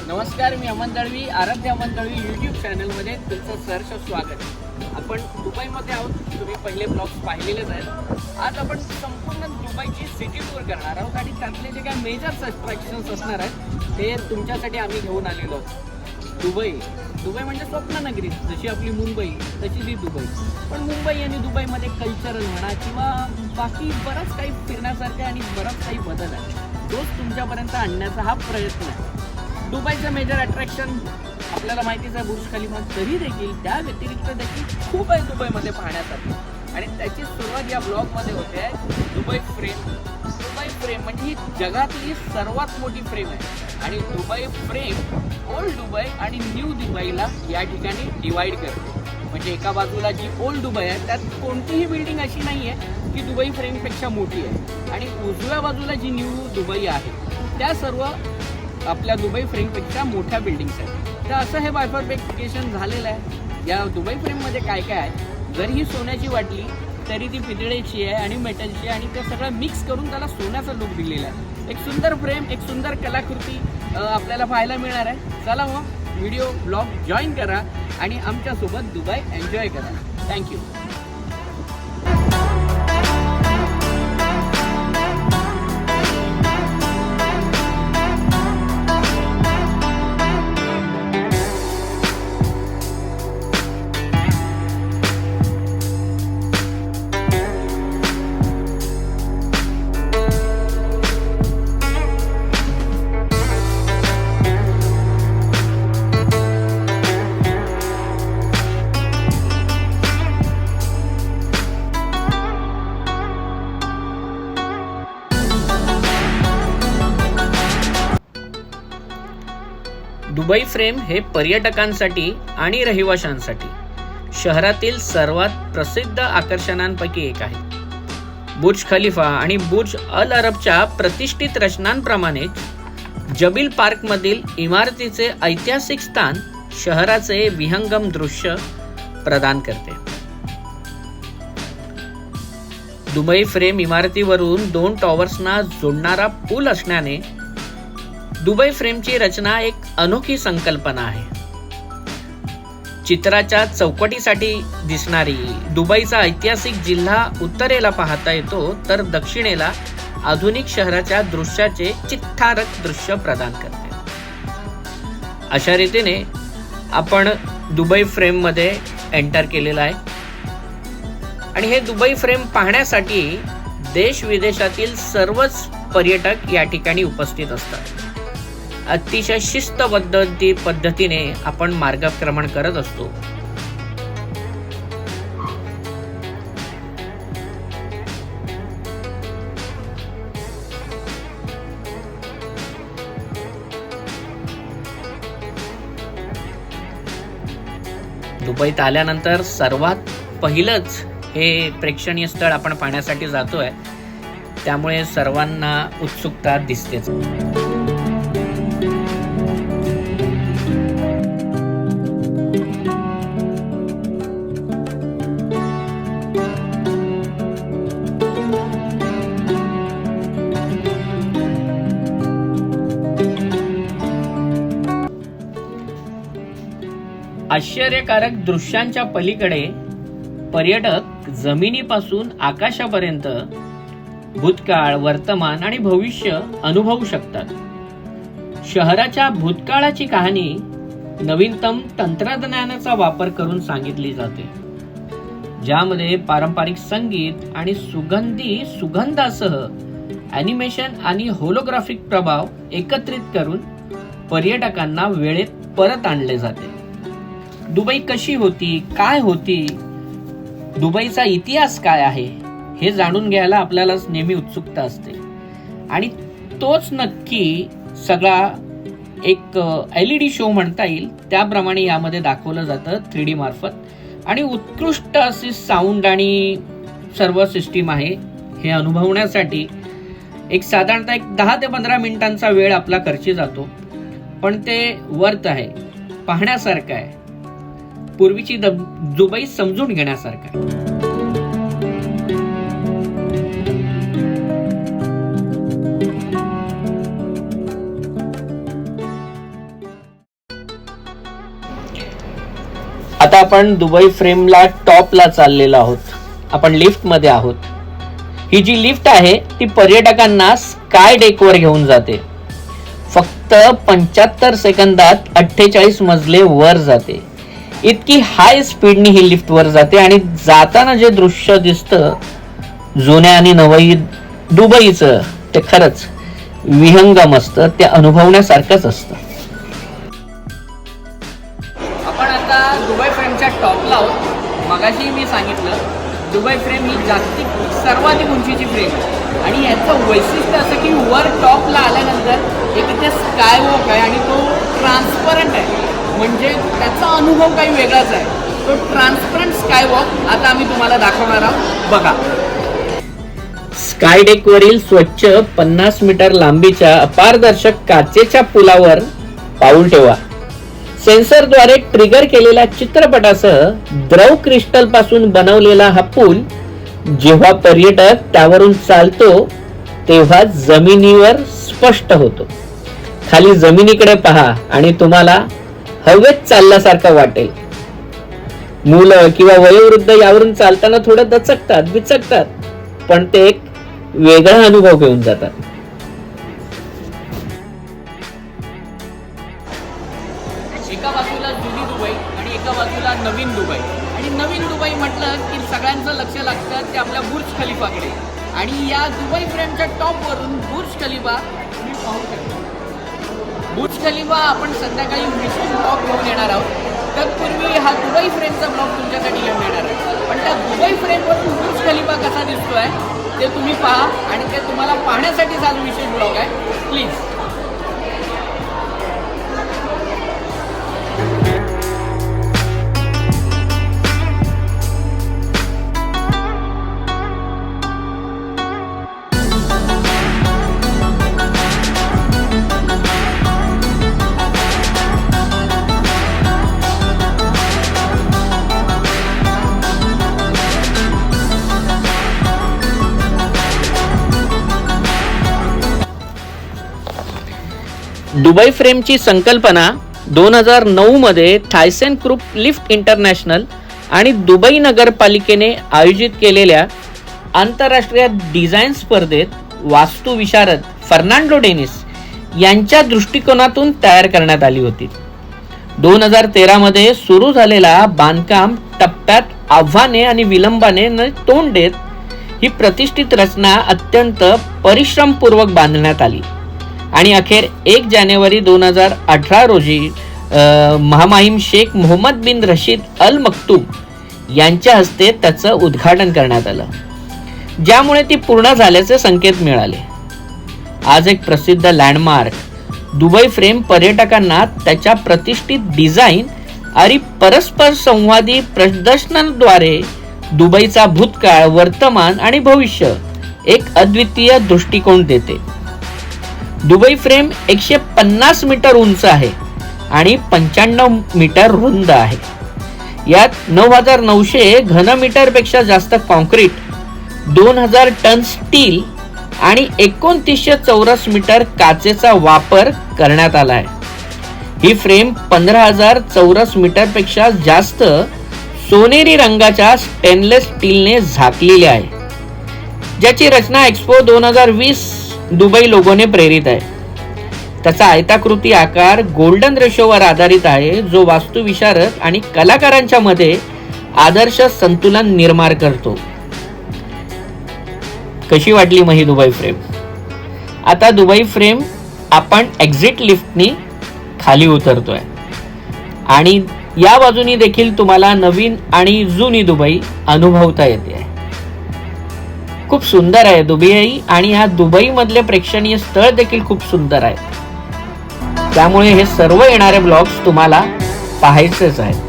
नमस्कार, मी अमन दळवी, आराध्य अमन दळवी यूट्यूब चॅनलमध्ये तुमचं सहर्ष स्वागत. आपण दुबईमध्ये आहोत. तुम्ही पहिले ब्लॉग्स पाहिलेलेच आहेत. आज आपण संपूर्ण दुबईची सिटी टूर करणार आहोत आणि त्यातले जे काही मेजर्स अट्रॅक्शन्स असणार आहेत ते तुमच्यासाठी आम्ही घेऊन आलेलो आहोत. दुबई म्हणजे स्वप्ननगरी, जशी आपली मुंबई तशी ती दुबई. पण मुंबई आणि दुबईमध्ये कल्चरल म्हणा किंवा बाकी बरंच काही फिरण्यासारखं आणि बरंच काही बदल आहे, तोच तुमच्यापर्यंत आणण्याचा हा प्रयत्न आहे. दुबईचं मेजर अट्रॅक्शन आपल्याला माहितीच आहे, बुर्ज खलिफा. तरी देखील त्या व्यतिरिक्त देखील खूप आहे दुबईमध्ये पाहण्यासाठी आणि त्याची सुरुवात या ब्लॉगमध्ये होते. दुबई फ्रेम म्हणजे ही जगातली सर्वात मोठी फ्रेम आहे आणि दुबई फ्रेम ओल्ड दुबई आणि न्यू दुबईला या ठिकाणी डिवाइड करते. म्हणजे एका बाजूला जी ओल्ड दुबई आहे त्यात कोणतीही बिल्डिंग अशी नाही आहे की दुबई फ्रेमपेक्षा मोठी आहे आणि उजव्या बाजूला जी न्यू दुबई आहे त्या सर्व आपल्या दुबई फ्रेमपेक्षा मोठ्या बिल्डिंग्स आहेत. तर असं हे बायफर्केशन झालेलं आहे. या दुबई फ्रेममध्ये काय काय आहे, जरी ही सोन्याची वाटली तरी ती पितळेची आहे आणि मेटलची आहे आणि ते सगळं मिक्स करून त्याला सोन्याचा लुक दिलेला आहे. एक सुंदर फ्रेम, एक सुंदर कलाकृती आपल्याला पाहायला मिळणार आहे. चला मग व्हिडिओ ब्लॉग जॉईन करा आणि आमच्यासोबत दुबई एन्जॉय करा. थँक्यू. दुबई फ्रेम हे पर्यटकांसाठी आणि रहिवाशांसाठी शहरातील सर्वात प्रसिद्ध आकर्षणांपैकी एक आहे. बुर्ज खलिफा आणि बुर्ज अल अरबच्या प्रतिष्ठित रचनांप्रमाणेच जबील पार्कमधील इमारतीचे ऐतिहासिक स्थान शहराचे विहंगम दृश्य प्रदान करते. दुबई फ्रेम इमारतीवरून 2 टॉवर्सना जोडणारा पूल असण्याने दुबई फ्रेमची रचना एक अनोखी संकल्पना आहे. चित्राच्या चौकटीसाठी दिसणारी दुबईचा ऐतिहासिक जिल्हा उत्तरेला पाहता येतो, तर दक्षिणेला आधुनिक शहराच्या दृश्याचे चित्थारक दृश्य प्रदान करते. अशा रीतीने आपण दुबई फ्रेममध्ये एंटर केलेला आहे आणि हे दुबई फ्रेम पाहण्यासाठी देश विदेशातील सर्वच पर्यटक या ठिकाणी उपस्थित असतात. अतिशय शिस्तबद्ध पद्धतीने आपण मार्गक्रमण करत असतो. दुबईत आल्यानंतर सर्वात पहिलंच हे प्रेक्षणीय स्थळ आपण पाहण्यासाठी जातोय, त्यामुळे सर्वांना उत्सुकता दिसतेच. आश्चर्यकारक दृश्यांच्या पलीकडे पर्यटक जमिनीपासून आकाशापर्यंत भूतकाळ, वर्तमान आणि भविष्य अनुभवू शकतात. शहराच्या भूतकाळाची कहाणी नवीनतम तंत्रज्ञानाचा वापर करून सांगितली जाते, ज्यामध्ये पारंपरिक संगीत आणि सुगंधासह ॲनिमेशन आणि होलोग्राफिक प्रभाव एकत्रित करून पर्यटकांना वेळेत परत आणले जाते. दुबई कशी होती, काय होती, दुबईचा इतिहास काय आहे हे जाणून घ्यायला आपल्याला नेहमी उत्सुकता असते आणि तोच नक्की सगळा एक LED शो म्हणता येईल त्याप्रमाणे यामध्ये दाखवलं जातं 3D मार्फत आणि उत्कृष्ट अशी साऊंड आणि सर्व सिस्टीम आहे. हे अनुभवण्यासाठी साधारणतः 10 ते 15 मिनिटांचा वेळ आपला खर्ची जातो, पण ते वर्थ आहे, पाहण्यासारखं आहे, पूर्वीची दुबई समजून घेण्यासारखं आहे. आता आपण दुबई फ्रेमला टॉपला चाललेलो आहोत. आपण लिफ्ट मध्ये आहोत. ही जी लिफ्ट आहे ती पर्यटकांना स्काय डेकवर घेऊन जाते. फक्त 75 सेकंदात 48 मजले वर जाते. इतकी हाय स्पीडनी ही लिफ्ट वर जाते आणि जाताना जे दृश्य दिसतं जुन्या आणि नवई दुबईचं ते खरंच विहंगम असतं. ते अनुभवण्यासारखंच असतं. आपण आता दुबई फ्रेमच्या टॉपला आहोत. मगाशी मी सांगितलं दुबई फ्रेम ही जागतिक सर्वाधिक उंचीची फ्रेम आहे आणि याचं वैशिष्ट्य असं की वर टॉपला आल्यानंतर एक इथे स्काय वॉक आहे आणि तो ट्रान्सपरंट आहे. म्हणजे त्याचा अनुभव काही वेगळाच आहे. तो ट्रान्सपरंट स्काय वॉक आता आम्ही तुम्हाला दाखवणार आहोत. बघा, स्काय डेकवरील स्वच्छ 50 मीटर लांबीच्या अपारदर्शक काचेच्या पुलावर पाऊल ठेवा. सेन्सरद्वारे ट्रिगर केलेल्या चित्रपटासह द्रव क्रिस्टल पासून बनवलेला हा पूल जेव्हा पर्यटक त्यावरून चालतो तेव्हा जमिनीवर स्पष्ट होतो. खाली जमिनीकडे पहा आणि तुम्हाला हवेत चालल्यासारखं वाटेल. मुलं किंवा वयोवृद्ध यावरून चालताना थोडं दचकतात बिचकतात, पण ते एक वेगळा अनुभव घेऊन जातात. एका बाजूला जुनी दुबई आणि एका बाजूला नवीन दुबई. आणि नवीन दुबई म्हटलं की सगळ्यांचं लक्ष लागतं ते आपल्या बुर्ज खलिफाकडे. आणि या दुबई फ्रेमच्या टॉपवरून बुर्ज खलिफा तुम्ही पाहू शकता. बुर्ज खलिफा आपण संध्याकाळी विशेष ब्लॉग घेऊन येणार आहोत. तत्पूर्वी हा दुबई फ्रेमचा ब्लॉग तुमच्यासाठी घेऊन येणार आहे. पण त्या दुबई फ्रेमवरून बुर्ज खलिफा कसा दिसतोय ते तुम्ही पहा आणि ते तुम्हाला पाहण्यासाठीच हा विशेष ब्लॉग आहे. प्लीज. दुबई फ्रेमची संकल्पना 2009 मध्ये थायसेन ग्रुप लिफ्ट इंटरनॅशनल आणि दुबई नगरपालिकेने आयोजित केलेल्या आंतरराष्ट्रीय डिझाईन स्पर्धेत वास्तुविशारद फर्नांडो डेनिस यांच्या दृष्टिकोनातून तयार करण्यात आली होती. 2013 मध्ये सुरू झालेला बांधकाम टप्प्यात आव्हाने आणि विलंबाने तोंड देत ही प्रतिष्ठित रचना अत्यंत परिश्रमपूर्वक बांधण्यात आली आणि अखेर 1 जानेवारी 2018 रोजी महामाहिम शेख मोहम्मद बिन रशीद अल मक्तूम यांच्या हस्ते त्याचं उद्घाटन करण्यात आलं, ज्यामुळे ती पूर्ण झाल्याचे संकेत मिळाले. आज एक प्रसिद्ध लँडमार्क दुबई फ्रेम पर्यटकांना त्याच्या प्रतिष्ठित डिझाईन आणि परस्पर संवादी प्रदर्शनाद्वारे दुबईचा भूतकाळ, वर्तमान आणि भविष्य एक अद्वितीय दृष्टिकोन देते. दुबई फ्रेम 150 मीटर उंच आहे आणि 95 मीटर रुंद आहे. यात 9,900 घनमीटर पेक्षा जास्त कॉन्क्रीट, 2,000 टन स्टील आणि 2900 चौरस मीटर काचेचा वापर करण्यात आला आहे. ही फ्रेम 15,000 चौरस मीटर पेक्षा जास्त सोनेरी रंगाच्या स्टेनलेस स्टीलने झाकलेली आहे, ज्याची रचना एक्सपो 2020 दुबई लोगोने प्रेरित आहे. त्याचा आयताकृती आकार गोल्डन रेशोवर आधारित आहे, जो वास्तुविशारद आणि कलाकारांच्या मध्ये आदर्श संतुलन निर्माण करतो. कशी वाटली मग ही दुबई फ्रेम? आता दुबई फ्रेम आपण एक्झिट लिफ्टनी खाली उतरतोय आणि या बाजूनी देखील तुम्हाला नवीन आणि जुनी दुबई अनुभवता येते. खूप सुंदर आहे दुबई आणि ह्या दुबई मधले प्रेक्षणीय स्थळ देखील खूप सुंदर आहे. त्यामुळे हे सर्व येणारे ब्लॉग्स तुम्हाला पाहायचेच आहेत.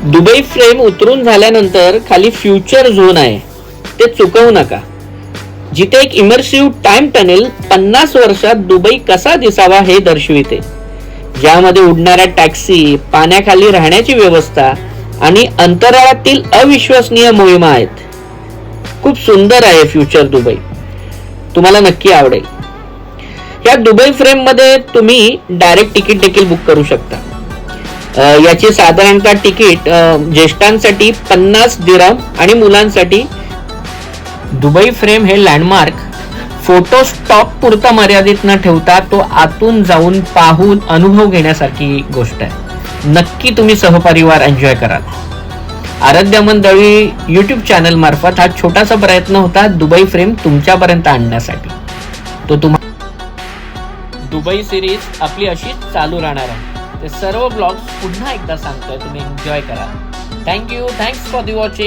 दुबई फ्रेम उतरून झाल्यानंतर खाली फ्युचर झोन आहे, ते चुकवू नका. जिथे एक इमर्सिव्ह टाइम टनेल 50 वर्षात दुबई कसा दिसावा हे दर्शविते, ज्यामध्ये उडणाऱ्या टॅक्सी, पाण्याखाली राहण्याची व्यवस्था आणि अंतराळातील अविश्वसनीय मोहिमा आहेत. खूप सुंदर आहे फ्युचर दुबई, तुम्हाला नक्की आवडेल. या दुबई फ्रेम मध्ये तुम्ही डायरेक्ट तिकीट देखील बुक करू शकता. याची साधारणतः तिकीट ज्येष्ठांसाठी 50 दिरहम आणि मुलांसाठी. दुबई फ्रेम हे लँडमार्क फोटो स्टॉप पुरता मर्यादित न ठेवता तो आतून जाऊन पाहून अनुभव घेण्यासारखी गोष्ट आहे. नक्की तुम्ही सहपरिवार एन्जॉय कराल. आराध्य अमन दळवी YouTube चॅनल मार्फत हा छोटासा प्रयत्न होता दुबई फ्रेम तुमच्यापर्यंत आणण्यासाठी. तो दुबई सिरीज आपली अशीच चालू राहणार आहे. ते सर्व ब्लॉग्स पुन्हा एकदा सांगतोय, तुम्ही एन्जॉय करा. Thank you, thanks for the watching.